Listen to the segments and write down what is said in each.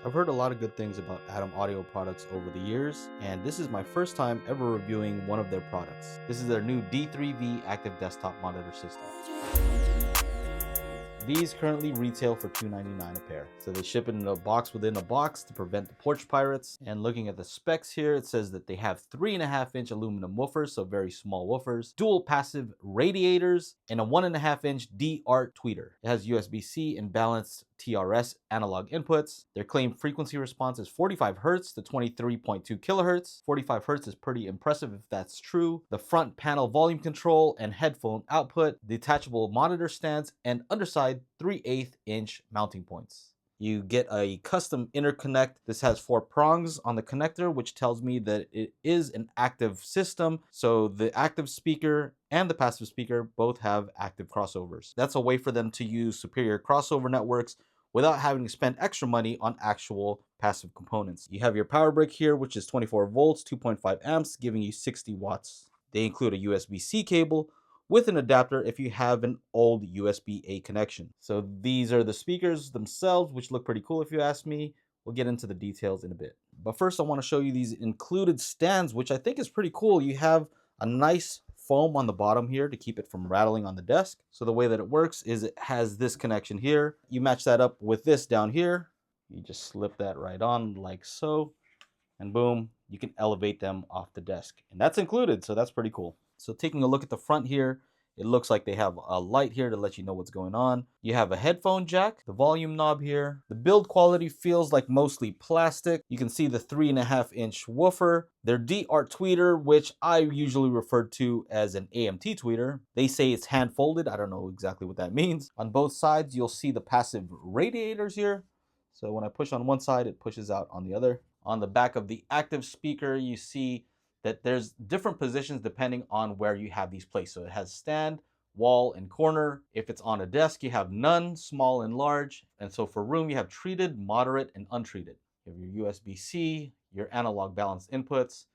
I've heard a lot of good things about Atom Audio products over the years, and this is my first time ever reviewing one of their products. This is their new D3V active desktop monitor system. These currently retail for $2.99 a pair. So they ship it in a box within a box to prevent the porch pirates. And looking at the specs here, it says that they have 3.5-inch aluminum woofers, so very small woofers, dual passive radiators, and a 1.5-inch D-Art tweeter. It has USB-C and balanced TRS analog inputs. Their claimed frequency response is 45 Hz to 23.2 kHz. 45 Hz is pretty impressive if that's true. The front panel volume control and headphone output, detachable monitor stands, and underside 3/8-inch mounting points. You get a custom interconnect. This has 4 prongs on the connector, which tells me that it is an active system. So the active speaker and the passive speaker both have active crossovers. That's a way for them to use superior crossover networks without having to spend extra money on actual passive components. You have your power brick here, which is 24 volts, 2.5 amps, giving you 60 watts. They include a USB-C cable with an adapter if you have an old USB-A connection. So these are the speakers themselves, which look pretty cool if you ask me. We'll get into the details in a bit. But first I want to show you these included stands, which I think is pretty cool. You have a nice foam on the bottom here to keep it from rattling on the desk. So the way that it works is it has this connection here. You match that up with this down here. You just slip that right on like so, and boom, you can elevate them off the desk. And that's included, so that's pretty cool. So taking a look at the front here, it looks like they have a light here to let you know what's going on. You have a headphone jack, the volume knob here. The build quality feels like mostly plastic. You can see the 3.5-inch woofer. Their D-Art tweeter, which I usually refer to as an AMT tweeter. They say it's hand folded. I don't know exactly what that means. On both sides, you'll see the passive radiators here. So when I push on one side, it pushes out on the other. On the back of the active speaker, you see that there's different positions depending on where you have these placed. So it has stand, wall, and corner. If it's on a desk, you have none, small and large. And so for room, you have treated, moderate, and untreated. You have your USB-C, your analog balanced inputs.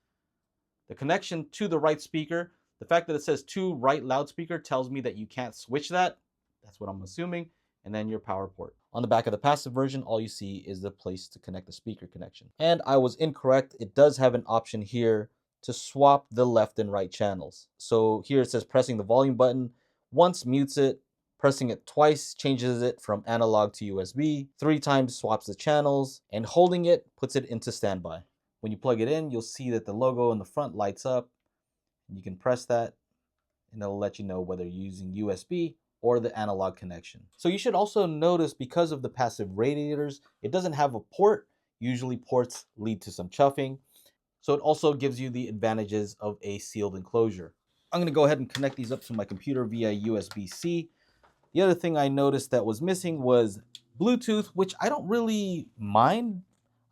The connection to the right speaker, the fact that it says to right loudspeaker tells me that you can't switch that. That's what I'm assuming. And then your power port. On the back of the passive version, all you see is the place to connect the speaker connection. And I was incorrect. It does have an option here to swap the left and right channels. So here it says pressing the volume button once mutes it, pressing it twice changes it from analog to USB, 3 times swaps the channels, and holding it puts it into standby. When you plug it in, you'll see that the logo in the front lights up. You can press that and it'll let you know whether you're using USB or the analog connection. So you should also notice, because of the passive radiators, it doesn't have a port. Usually ports lead to some chuffing. So it also gives you the advantages of a sealed enclosure. I'm going to go ahead and connect these up to my computer via USB-C. The other thing I noticed that was missing was Bluetooth, which I don't really mind.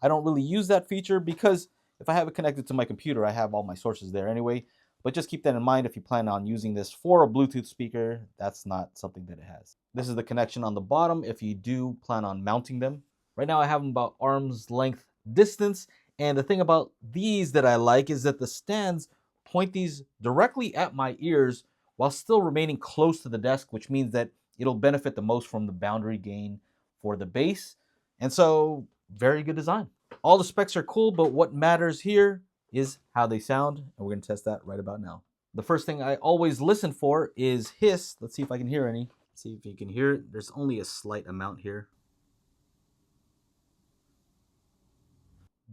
I don't really use that feature because if I have it connected to my computer, I have all my sources there anyway. But just keep that in mind if you plan on using this for a Bluetooth speaker. That's not something that it has. This is the connection on the bottom if you do plan on mounting them. Right now I have them about arm's length distance. And the thing about these that I like is that the stands point these directly at my ears while still remaining close to the desk, which means that it'll benefit the most from the boundary gain for the bass. And so, very good design. All the specs are cool, but what matters here is how they sound, and we're going to test that right about now. The first thing I always listen for is hiss. Let's see if I can hear any. See if you can hear it. There's only a slight amount here.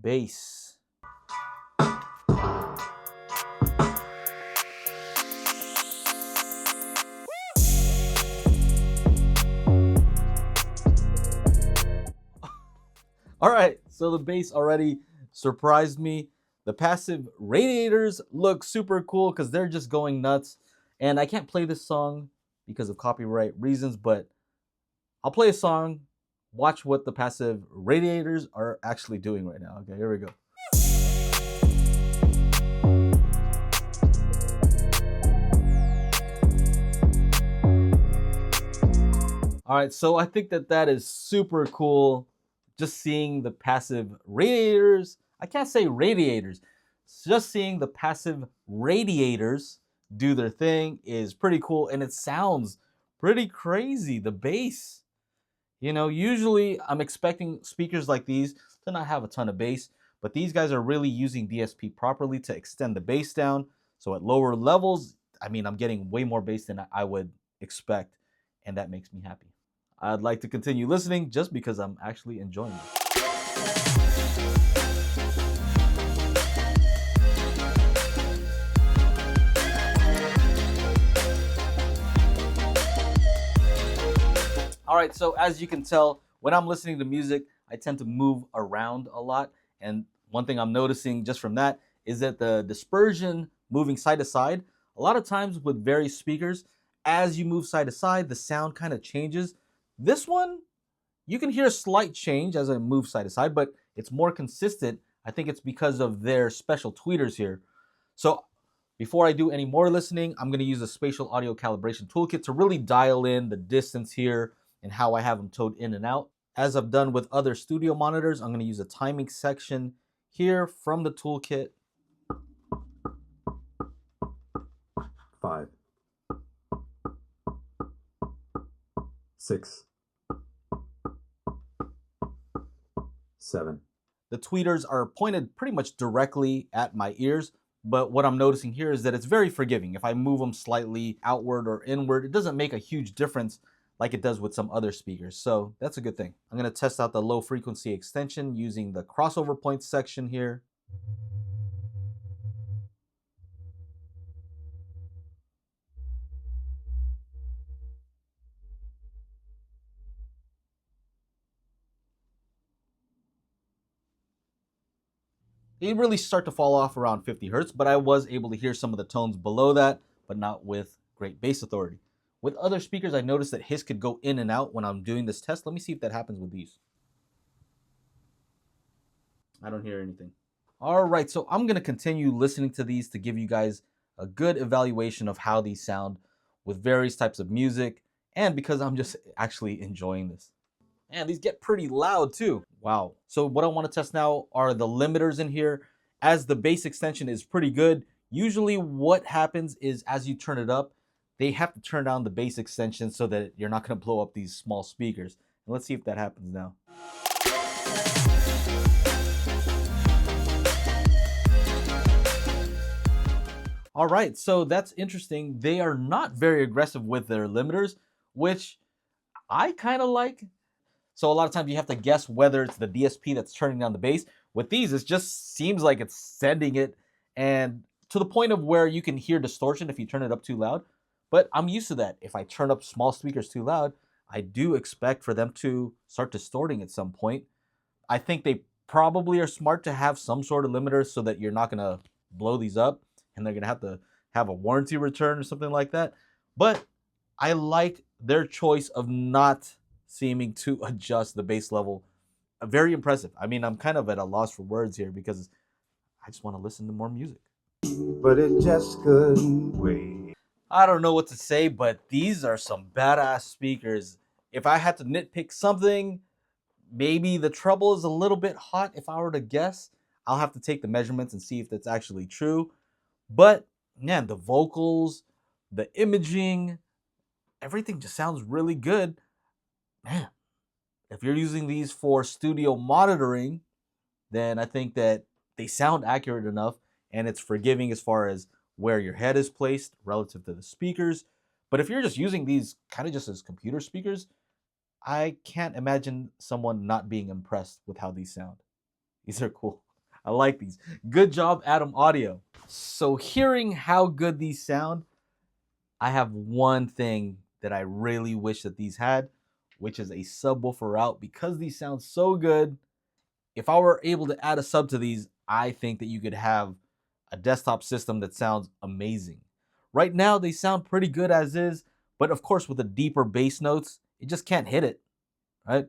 Bass. All right, so the bass already surprised me. The passive radiators look super cool because they're just going nuts. And I can't play this song because of copyright reasons, but I'll play a song. Watch what the passive radiators are actually doing right now. Okay, here we go. All right, so I think that is super cool. Just seeing the passive radiators. I can't say radiators. Just seeing the passive radiators do their thing is pretty cool, and it sounds pretty crazy. The bass You know, usually I'm expecting speakers like these to not have a ton of bass, but these guys are really using DSP properly to extend the bass down. So at lower levels, I mean, I'm getting way more bass than I would expect, and that makes me happy. I'd like to continue listening just because I'm actually enjoying it. All right, so as you can tell, when I'm listening to music, I tend to move around a lot. And one thing I'm noticing just from that is that the dispersion moving side to side, a lot of times with various speakers, as you move side to side, the sound kind of changes. This one, you can hear a slight change as I move side to side, but it's more consistent. I think it's because of their special tweeters here. So before I do any more listening, I'm going to use a spatial audio calibration toolkit to really dial in the distance here and how I have them towed in and out. As I've done with other studio monitors, I'm going to use a timing section here from the toolkit. 5, 6, 7. The tweeters are pointed pretty much directly at my ears, but what I'm noticing here is that it's very forgiving. If I move them slightly outward or inward, it doesn't make a huge difference like it does with some other speakers. So that's a good thing. I'm going to test out the low frequency extension using the crossover points section here. They really start to fall off around 50 hertz, but I was able to hear some of the tones below that, but not with great bass authority. With other speakers, I noticed that hiss could go in and out when I'm doing this test. Let me see if that happens with these. I don't hear anything. All right, so I'm going to continue listening to these to give you guys a good evaluation of how these sound with various types of music, and because I'm just actually enjoying this. And these get pretty loud too. Wow. So what I want to test now are the limiters in here. As the bass extension is pretty good, usually what happens is as you turn it up, they have to turn down the bass extension so that you're not going to blow up these small speakers. And let's see if that happens now. All right, so that's interesting. They are not very aggressive with their limiters, which I kind of like. So a lot of times you have to guess whether it's the DSP that's turning down the bass. With these, it just seems like it's sending it, and to the point of where you can hear distortion if you turn it up too loud. But I'm used to that. If I turn up small speakers too loud, I do expect for them to start distorting at some point. I think they probably are smart to have some sort of limiter so that you're not going to blow these up, and they're going to have a warranty return or something like that. But I like their choice of not seeming to adjust the bass level. Very impressive. I mean, I'm kind of at a loss for words here because I just want to listen to more music. But it just couldn't wait. I don't know what to say, but these are some badass speakers. If I had to nitpick something, maybe the treble is a little bit hot. If I were to guess, I'll have to take the measurements and see if that's actually true. But man, the vocals, the imaging, everything just sounds really good. Man, if you're using these for studio monitoring, then I think that they sound accurate enough and it's forgiving as far as where your head is placed relative to the speakers. But if you're just using these kind of just as computer speakers, I can't imagine someone not being impressed with how these sound. These are cool. I like these. Good job, Atom Audio. So hearing how good these sound, I have one thing that I really wish that these had, which is a subwoofer out. Because these sound so good, if I were able to add a sub to these, I think that you could have a desktop system that sounds amazing. Right now, they sound pretty good as is, but of course, with the deeper bass notes, it just can't hit it, right?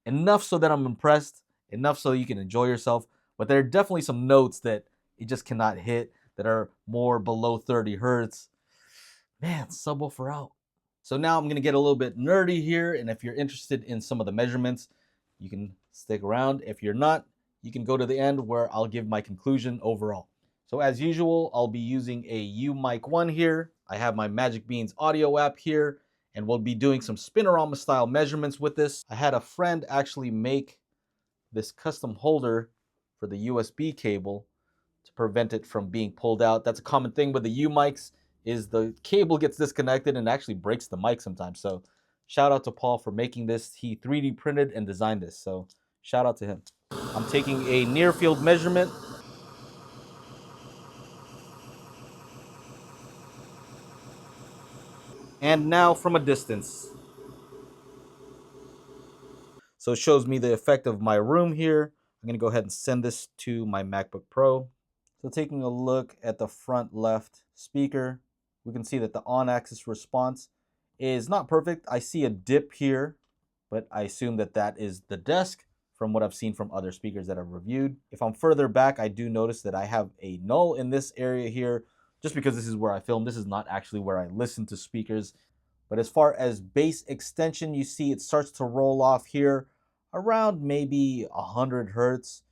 Enough so that I'm impressed, enough so you can enjoy yourself, but there are definitely some notes that it just cannot hit that are more below 30 hertz. Man, subwoofer out. So now I'm gonna get a little bit nerdy here, and if you're interested in some of the measurements, you can stick around. If you're not, you can go to the end where I'll give my conclusion overall. So as usual, I'll be using a U Mic 1 here. I have my Magic Beans audio app here, and we'll be doing some spinorama style measurements with this. I had a friend actually make this custom holder for the USB cable to prevent it from being pulled out. That's a common thing with the U mics, is the cable gets disconnected and actually breaks the mic sometimes. So shout out to Paul for making this. He 3D printed and designed this, so shout out to him. I'm taking a near field measurement. And now from a distance. So it shows me the effect of my room here. I'm gonna go ahead and send this to my MacBook Pro. So taking a look at the front left speaker, we can see that the on-axis response is not perfect. I see a dip here, but I assume that that is the desk from what I've seen from other speakers that I've reviewed. If I'm further back, I do notice that I have a null in this area here, just because this is where I film. This is not actually where I listen to speakers. But as far as bass extension, you see it starts to roll off here around maybe 100 hertz,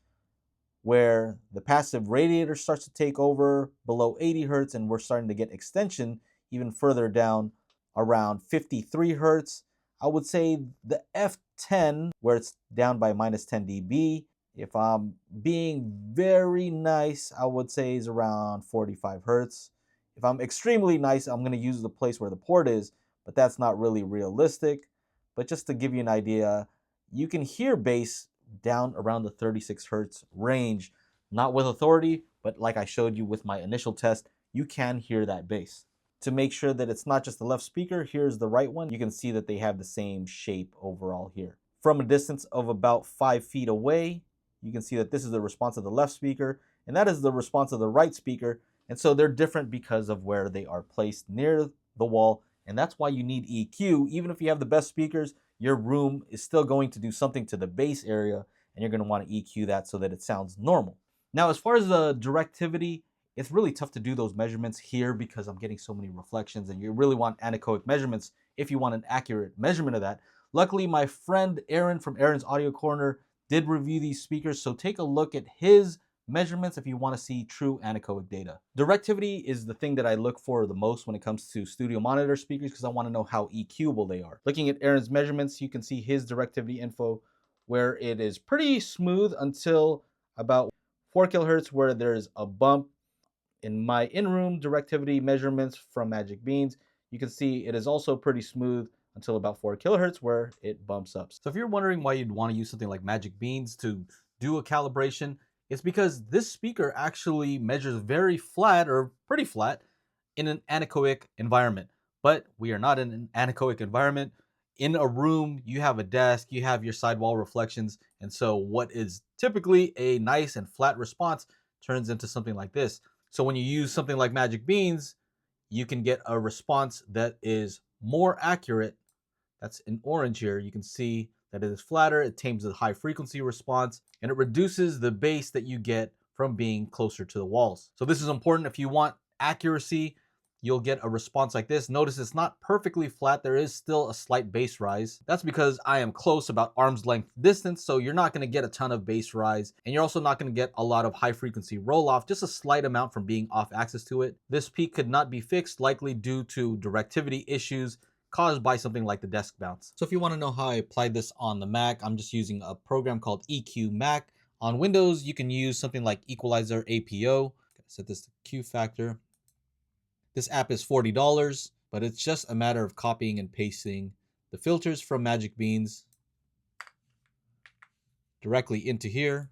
where the passive radiator starts to take over below 80 hertz, and we're starting to get extension even further down around 53 hertz. I would say the F10, where it's down by minus 10 dB, if I'm being very nice, I would say is around 45 hertz. If I'm extremely nice, I'm going to use the place where the port is, but that's not really realistic. But just to give you an idea, you can hear bass down around the 36 hertz range, not with authority, but like I showed you with my initial test, you can hear that bass. To make sure that it's not just the left speaker, here's the right one. You can see that they have the same shape overall here. From a distance of about 5 feet away, you can see that this is the response of the left speaker, and that is the response of the right speaker. And so they're different because of where they are placed near the wall. And that's why you need EQ. Even if you have the best speakers, your room is still going to do something to the bass area, and you're going to want to EQ that so that it sounds normal. Now, as far as the directivity, it's really tough to do those measurements here because I'm getting so many reflections, and you really want anechoic measurements if you want an accurate measurement of that. Luckily, my friend Erin from Erin's Audio Corner did review these speakers, so take a look at his measurements if you want to see true anechoic data. Directivity is the thing that I look for the most when it comes to studio monitor speakers, because I want to know how EQable they are. Looking at Erin's measurements, you can see his directivity info, where it is pretty smooth until about 4 kilohertz, where there's a bump. In my in-room directivity measurements from Magic Beans, you can see it is also pretty smooth until about 4 kilohertz, where it bumps up. So if you're wondering why you'd want to use something like Magic Beans to do a calibration, it's because this speaker actually measures very flat, or pretty flat, in an anechoic environment. But we are not in an anechoic environment. In a room, you have a desk, you have your sidewall reflections, and so what is typically a nice and flat response turns into something like this. So when you use something like Magic Beans, you can get a response that is more accurate. That's in orange here. You can see that it is flatter, it tames the high frequency response, and it reduces the bass that you get from being closer to the walls. So this is important. If you want accuracy, you'll get a response like this. Notice it's not perfectly flat. There is still a slight bass rise. That's because I am close, about arm's length distance, so you're not going to get a ton of bass rise, and you're also not going to get a lot of high frequency roll off, just a slight amount from being off axis to it. This peak could not be fixed, likely due to directivity issues caused by something like the desk bounce. So if you want to know how I applied this on the Mac, I'm just using a program called EQ Mac. On Windows, you can use something like Equalizer APO. Set this to Q factor. This app is $40, but it's just a matter of copying and pasting the filters from Magic Beans directly into here,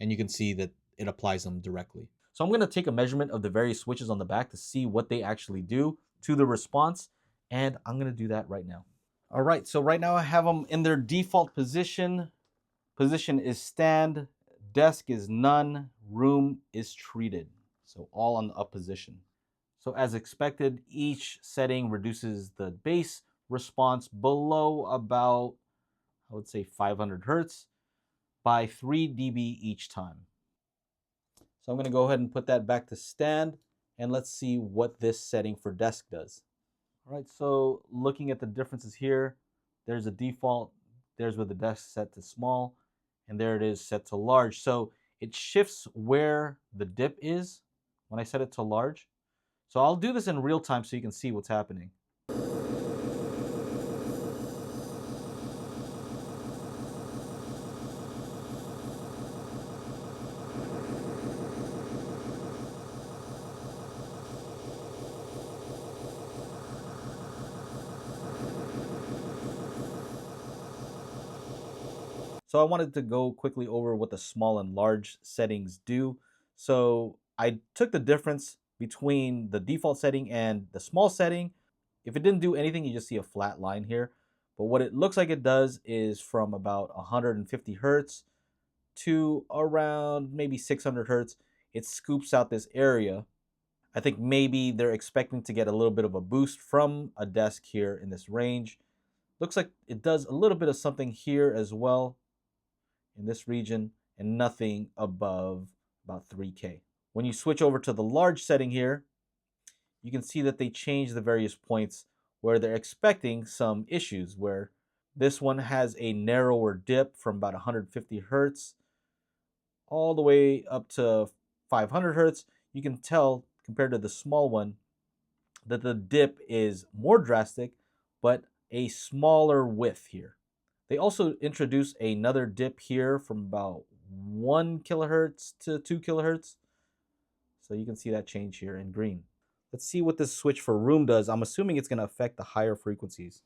and you can see that it applies them directly. So I'm going to take a measurement of the various switches on the back to see what they actually do to the response, and I'm going to do that right now. All right, so right now I have them in their default position. Position is stand, desk is none, room is treated. So all on the up position. So as expected, each setting reduces the bass response below about, I would say 500 hertz by 3 dB each time. So I'm going to go ahead and put that back to stand, and let's see what this setting for desk does. All right, so looking at the differences here, there's a default, there's where the desk set to small, and there it is set to large. So it shifts where the dip is when I set it to large. So I'll do this in real time so you can see what's happening. So I wanted to go quickly over what the small and large settings do. So I took the difference between the default setting and the small setting. If it didn't do anything, you just see a flat line here. But what it looks like it does is from about 150 hertz to around maybe 600 hertz, it scoops out this area. I think maybe they're expecting to get a little bit of a boost from a desk here in this range. Looks like it does a little bit of something here as well in this region, and nothing above about 3K. When you switch over to the large setting here, you can see that they change the various points where they're expecting some issues, where this one has a narrower dip from about 150 hertz all the way up to 500 hertz. You can tell compared to the small one that the dip is more drastic, but a smaller width here. They also introduce another dip here from about 1 kilohertz to 2 kilohertz. So you can see that change here in green. Let's see what this switch for room does. I'm assuming it's going to affect the higher frequencies.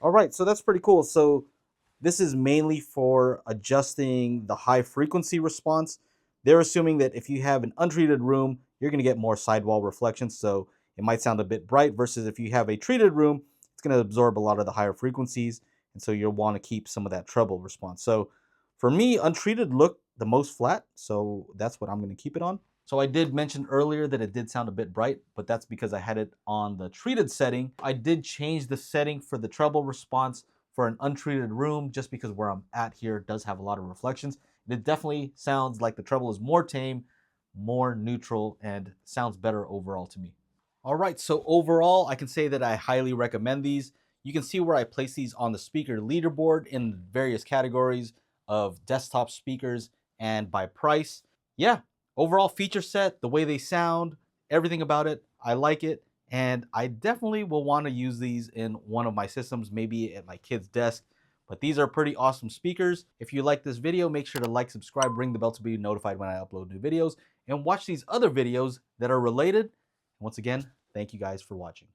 All right, so that's pretty cool. So this is mainly for adjusting the high frequency response. They're assuming that if you have an untreated room, you're going to get more sidewall reflections. So it might sound a bit bright versus if you have a treated room, it's going to absorb a lot of the higher frequencies. And so you'll want to keep some of that treble response. So for me, untreated looked the most flat. So that's what I'm going to keep it on. So I did mention earlier that it did sound a bit bright, but that's because I had it on the treated setting. I did change the setting for the treble response for an untreated room just because where I'm at here does have a lot of reflections. And it definitely sounds like the treble is more tame, more neutral, and sounds better overall to me. All right, so overall, I can say that I highly recommend these. You can see where I place these on the speaker leaderboard in various categories of desktop speakers and by price. Yeah, overall feature set, the way they sound, everything about it, I like it. And I definitely will want to use these in one of my systems, maybe at my kid's desk. But these are pretty awesome speakers. If you like this video, make sure to like, subscribe, ring the bell to be notified when I upload new videos, and watch these other videos that are related. Once again, thank you guys for watching.